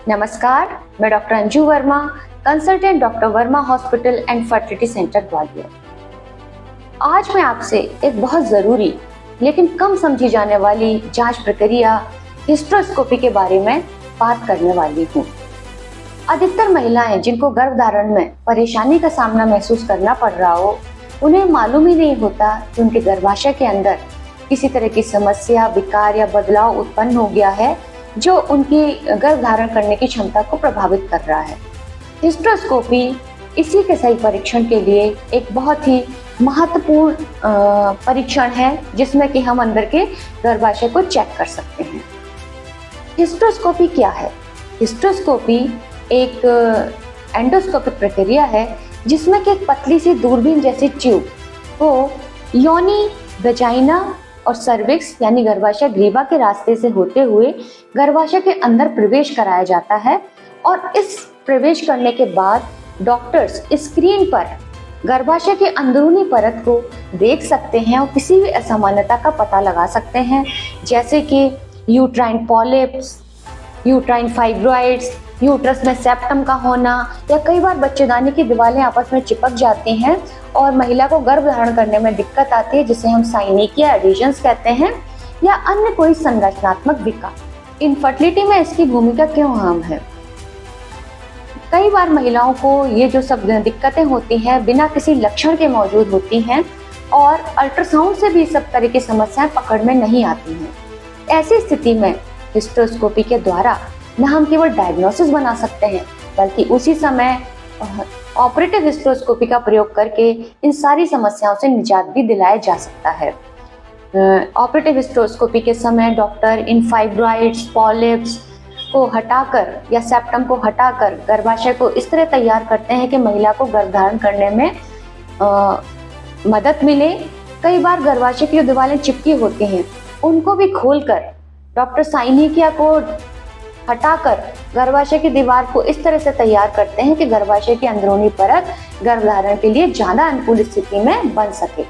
नमस्कार, मैं doctor Anju Verma, consultant doctor Verma hospital and fertility centre Gwalior. आज मैं आपसे एक बहुत ज़रूरी लेकिन कम समझी जाने वाली जांच प्रक्रिया हिस्टेरोस्कोपी के बारे में बात करने वाली हूँ। अधिकतर महिलाएं जिनको गर्भधारण में परेशानी का सामना महसूस करना पड़ रहा हो, उन्हें मालूम ही नहीं होता कि उनके गर्भाशय के अंदर किसी तरह की समस्या, विकार या बदलाव उत्पन्न हो गया है जो उनकी गर्भ धारण करने की क्षमता को प्रभावित कर रहा है। हिस्टेरोस्कोपी इसी के सही परीक्षण के लिए एक बहुत ही महत्वपूर्ण परीक्षण है जिसमें कि हम अंदर के गर्भाशय को चेक कर सकते हैं। हिस्टेरोस्कोपी क्या है? हिस्टेरोस्कोपी एक एंडोस्कोपिक प्रक्रिया है जिसमें कि एक पतली सी दूरबीन जैसी ट्यूब को योनि, वेजाइना और सर्विक्स यानी गर्भाशय ग्रीवा के रास्ते से होते हुए गर्भाशय के अंदर प्रवेश कराया जाता है और इस प्रवेश करने के बाद डॉक्टर्स स्क्रीन पर गर्भाशय के अंदरूनी परत को देख सकते हैं और किसी भी असामान्यता का पता लगा सकते हैं, जैसे कि uterine polyps, uterine fibroids, uterus में सेप्टम का होना या कई बार बच्चेदानी की दीवारें आपस में चिपक जाती हैं और महिला को गर्भ धारण करने में दिक्कत आती है, जिसे हम साइनिकिया एडिशंस कहते हैं, या अन्य कोई संरचनात्मक विकार। इनफर्टिलिटी में इसकी भूमिका क्यों अहम है? कई बार महिलाओं को ये जो सब दिक्कतें होती हैं बिना किसी लक्षण के मौजूद होती हैं और अल्ट्रासाउंड से भी सब तरह की समस्याएं पकड़ में नहीं आती हैं। ऐसी स्थिति में हिस्टेरोस्कोपी के द्वारा न हम केवल डायग्नोसिस बना सकते हैं बल्कि उसी समय ऑपरेटिव हिस्टेरोस्कोपी का प्रयोग करके इन सारी समस्याओं से निजात भी दिलाया जा सकता है। ऑपरेटिव हिस्टेरोस्कोपी के समय डॉक्टर इन फाइब्रॉइड्स, पॉलिप्स को हटाकर या सेप्टम को हटाकर गर्भाशय को इस तरह तैयार करते हैं कि महिला को गर्भधारण करने में मदद मिले। कई बार गर्भाशय की जो दीवारें चिपकी होती हैं उनको भी खोलकर डॉक्टर साइनिकिया को हटाकर गर्भाशय की दीवार को इस तरह से तैयार करते हैं कि गर्भाशय की अंदरूनी परत गर्भधारण के लिए ज्यादा अनुकूल स्थिति में बन सके।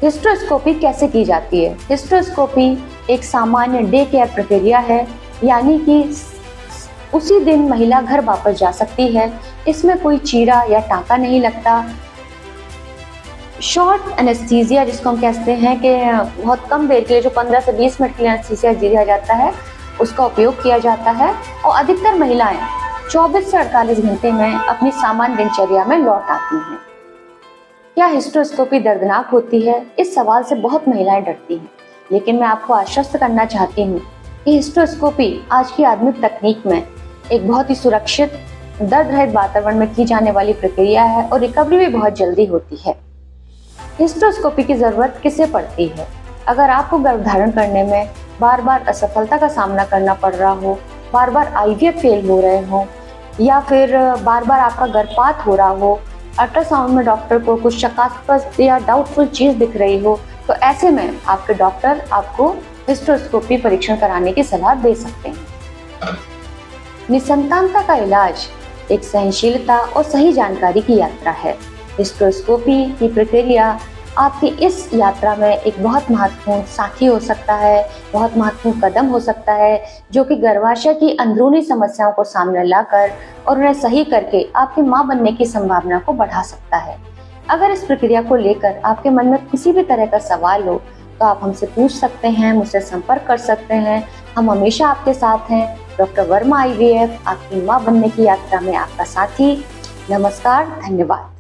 हिस्टेरोस्कोपी कैसे की जाती है? हिस्टेरोस्कोपी एक सामान्य डे केयर प्रक्रिया है, यानी कि उसी दिन महिला घर वापस जा सकती है। इसमें कोई चीरा या टाँका नहीं लगता। शॉर्ट एनेस्थीसिया जिसको हम कहते हैं कि बहुत कम देर के लिए, जो 15 से 20 मिनट के लिए एनेस्थीसिया दिया जाता है, उसका उपयोग किया जाता है और अधिकतर महिलाएं 24 से 48 घंटे में अपनी सामान्य दिनचर्या में लौट आती हैं। क्या हिस्टेरोस्कोपी दर्दनाक होती है? इस सवाल से बहुत महिलाएं डरती हैं, लेकिन मैं आपको आश्वस्त करना चाहती हूँ कि हिस्टेरोस्कोपी आज की आधुनिक तकनीक में एक बहुत ही सुरक्षित, दर्द रहित वातावरण में की जाने वाली प्रक्रिया है और रिकवरी भी बहुत जल्दी होती है। हिस्टेरोस्कोपी की जरूरत किसे पड़ती है? अगर आपको गर्भधारण करने में बार बार असफलता का सामना करना पड़ रहा हो, बार बार आईवीएफ फेल हो रहे हो या फिर बार बार आपका गर्भपात हो रहा हो, अल्ट्रासाउंड में डॉक्टर को कुछ शकास्पद या डाउटफुल चीज दिख रही हो, तो ऐसे में आपके डॉक्टर आपको हिस्टेरोस्कोपी परीक्षण कराने की सलाह दे सकते हैं। निसंतानता का इलाज एक सहनशीलता और सही जानकारी की यात्रा है। हिस्टेरोस्कोपी की प्रक्रिया आपकी इस यात्रा में एक बहुत महत्वपूर्ण साथी हो सकता है, बहुत महत्वपूर्ण कदम हो सकता है, जो कि गर्भाशय की अंदरूनी समस्याओं को सामने लाकर और उन्हें सही करके आपकी मां बनने की संभावना को बढ़ा सकता है। अगर इस प्रक्रिया को लेकर आपके मन में किसी भी तरह का सवाल हो तो आप हमसे पूछ सकते हैं, मुझसे संपर्क कर सकते हैं। हम हमेशा आपके साथ हैं। डॉक्टर वर्मा IVF आपकी मां बनने की यात्रा में आपका साथी। नमस्कार, धन्यवाद।